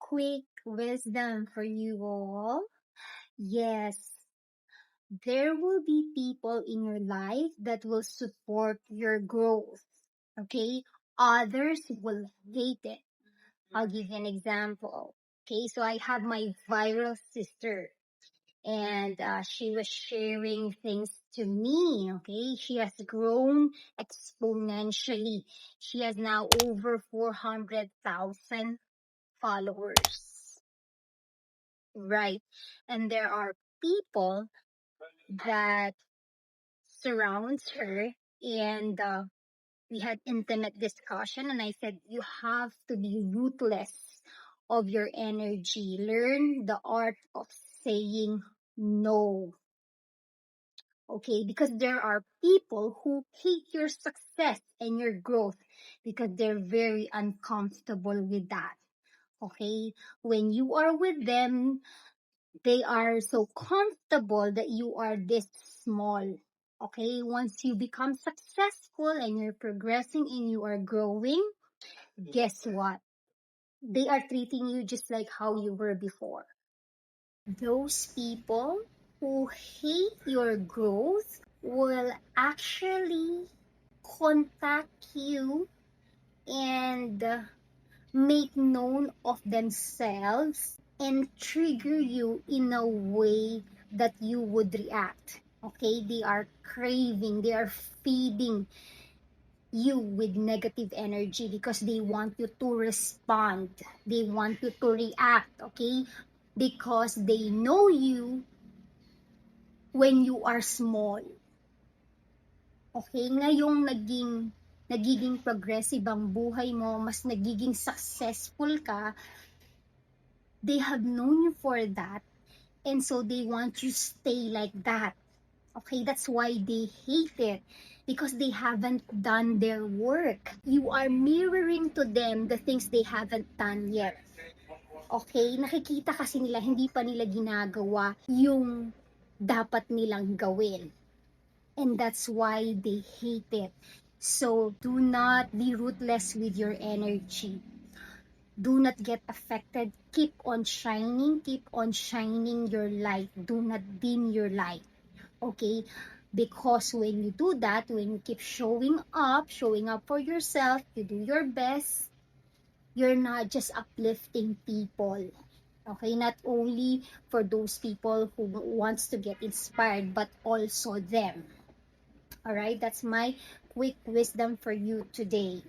quick wisdom for you all. Yes, there will be people in your life that will support your growth. Okay. Others will hate it. I'll give you an example. Okay. So I have my viral sister and she was sharing things to me. Okay. She has grown exponentially. She has now over 400,000 followers. Right. And there are people that surrounds her and we had intimate discussion and I said, you have to be ruthless of your energy. Learn the art of saying no. Okay, because there are people who hate your success and your growth because they're very uncomfortable with that. Okay, when you are with them, they are so comfortable that you are this small. Okay, once you become successful and you're progressing and you are growing, guess what? They are treating you just like how you were before. Those people who hate your growth will actually contact you and make known of themselves and trigger you in a way that you would react. Okay, they are craving, they are feeding you with negative energy because they want you to respond, they want you to react. Okay, because they know you when you are small. Okay, ngayong nagiging progressive ang buhay mo, mas nagiging successful ka, they have known you for that, and so they want you stay like that. Okay, that's why they hate it, because they haven't done their work. You are mirroring to them the things they haven't done yet. Okay, nakikita kasi nila hindi pa nila ginagawa yung dapat nilang gawin. And that's why they hate it. So do not be ruthless with your energy. Do not get affected. Keep on shining your light. Do not dim your light. Okay, because when you do that, when you keep showing up for yourself, you do your best, you're not just uplifting people. Okay, not only for those people who wants to get inspired, but also them. All right, that's my quick wisdom for you today.